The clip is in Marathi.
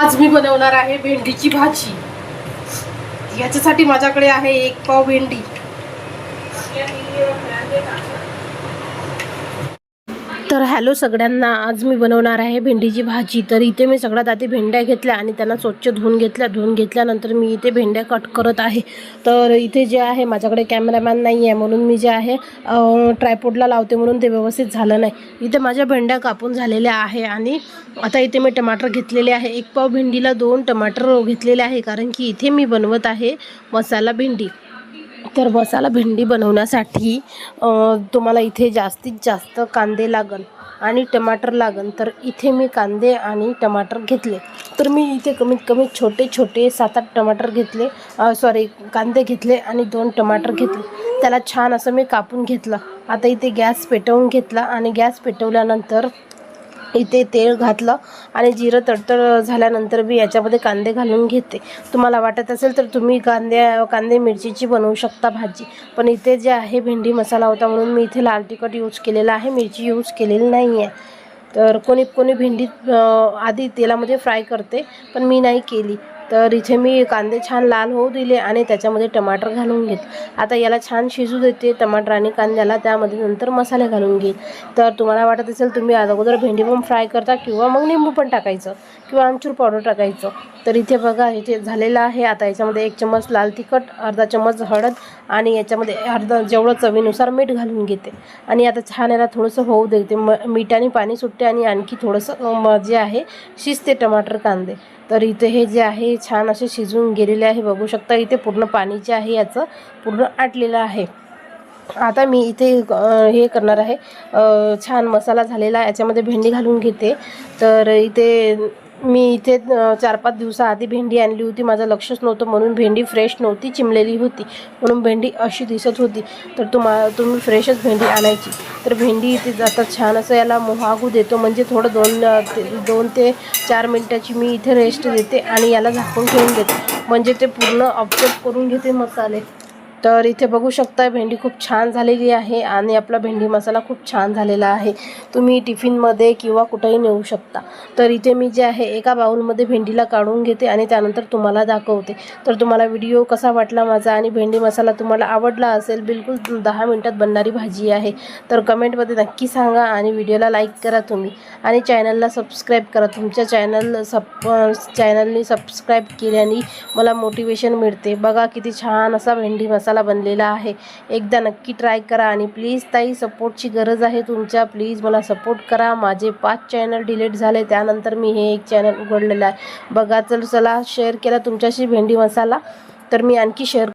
आज मी बनवणार आहे भेंडीची भाजी। याच्यासाठी माझ्याकडे आहे 1 पाव भेंडी। तर हॅलो सगळ्यांना, आज मी बनवणार आहे भेंडीची भाजी। तर इथे मी सगळ्यात आधी भेंड्या घेतल्या आणि त्यांना स्वच्छ धुवून घेतल्यानंतर मी इथे भेंड्या कट करत आहे। तर इथे जे आहे माझ्याकडे कॅमेरामॅन नाही आहे, म्हणून मी जे आहे ट्रायपॉडला लावते, म्हणून ते व्यवस्थित झालं नाही। इथे माझ्या भेंड्या कापून झालेल्या आहे आणि आता इथे मी टमाटर घेतलेले आहे। 1 पाव भेंडीला 2 टमाटर घेतलेले आहे, कारण की इथे मी बनवत आहे मसाला भेंडी। तर मसाला भेंडी बनवण्यासाठी तुम्हाला इथे जास्तीत जास्त कांदे लागन आणि टमाटर लागन। तर इथे मी कांदे आणि टमाटर घेतले। तर मी इथे कमीत कमी छोटे छोटे 7-8 टमाटर घेतले, कांदे घेतले आणि 2 टमाटर घेतले। त्याला छान असं मी कापून घेतलं। आता इथे गॅस पेटवून घेतला आणि गॅस पेटवल्यानंतर इथे तेल घातलं आणि जिरं तडतड झाल्यानंतर मी याच्यामध्ये कांदे घालून घेते। तुम्हाला वाटत असेल तर तुम्ही कांदे मिरचीची बनवू शकता भाजी, पण इथे जे आहे भेंडी मसाला होता म्हणून मी इथे लाल तिखट यूज केलेला आहे, मिरची यूज केलेली नाही आहे। तर कोणी भेंडी आधी तेलामध्ये फ्राय करते, पण मी नाही केली। तर इथे मी कांदे छान लाल होऊ दिले आणि त्याच्यामध्ये टमाटर घालून घेतले। आता याला छान शिजू देते टमाटर आणि कांद्याला, त्यामध्ये नंतर मसाले घालून घेईल। तर तुम्हाला वाटत असेल तुम्ही अगोदर भेंडी पण फ्राय करता किंवा मग लिंबू पण टाकायचं किंवा आमचूर पावडर टाकायचं। तर इथे बघा इथे झालेलं आहे। आता याच्यामध्ये 1 चम्मच लाल तिखट, अर्धा चम्मच हळद आणि याच्यामध्ये जेवढं चवीनुसार मीठ घालून घेते आणि आता छान याला थोडंसं होऊ देते। मिठाने पाणी सुटते आणि आणखी थोडंसं जे आहे शिजते टमाटर कांदे। तर इथे हे जे आहे छान असे शिजून गेलेले आहे, बघू शकता इथे पूर्ण पाणी जे आहे याचं पूर्ण आटलेलं आहे। आता मी इथे हे करणार आहे, छान मसाला झालेला आहे, याच्यामध्ये भेंडी घालून घेते। तर इथे मी 4-5 दिवसाआधी भेंडी आणली होती, माझं लक्षच नव्हतं, म्हणून भेंडी फ्रेश नव्हती, चिमलेली होती, म्हणून भेंडी अशी दिसत होती। तर तुम्ही फ्रेशच भेंडी आणायची। तर भेंडी इथे जातात छान असं याला मोहागू देतो, म्हणजे थोडं 2 ते 4 मिनटाची मी इथे रेस्ट देते आणि याला झाकून ठेवून देते, म्हणजे ते पूर्ण ऑब्झर्व करून घेते मसाले। तर इथे बघू शकता भेंडी खूप छान झालेली आहे आणि आपला भेंडी मसाला खूप छान झालेला आहे। तुम्ही टिफिनमध्ये किंवा कुठेही नेऊ शकता। तर इथे मी जे आहे एका बाउलमध्ये भेंडीला काढून घेते आणि त्यानंतर तुम्हाला दाखवते। तर तुम्हाला व्हिडिओ कसा वाटला माझा आणि भेंडी मसाला तुम्हाला आवडला असेल, बिलकुल 10 मिनिटात बनणारी भाजी आहे, तर कमेंटमध्ये नक्की सांगा आणि व्हिडिओला लाईक करा तुम्ही आणि चॅनलला सबस्क्राईब करा। तुमच्या चॅनलनी सबस्क्राईब केल्याने मला मोटिवेशन मिळते। बघा किती छान असा भेंडी मसाला बनलेला आहे, एकदा नक्की ट्राय करा। आणि प्लीज ताई, सपोर्टची गरज आहे तुमच्या, प्लीज मला सपोर्ट करा। माझे 5 चॅनल डिलीट झाले, त्यानंतर मी हे 1 चॅनल उघडलेलं आहे। बघा चला शेअर केला तुमच्याशी भेंडी मसाला, तर मी आणखी शेअर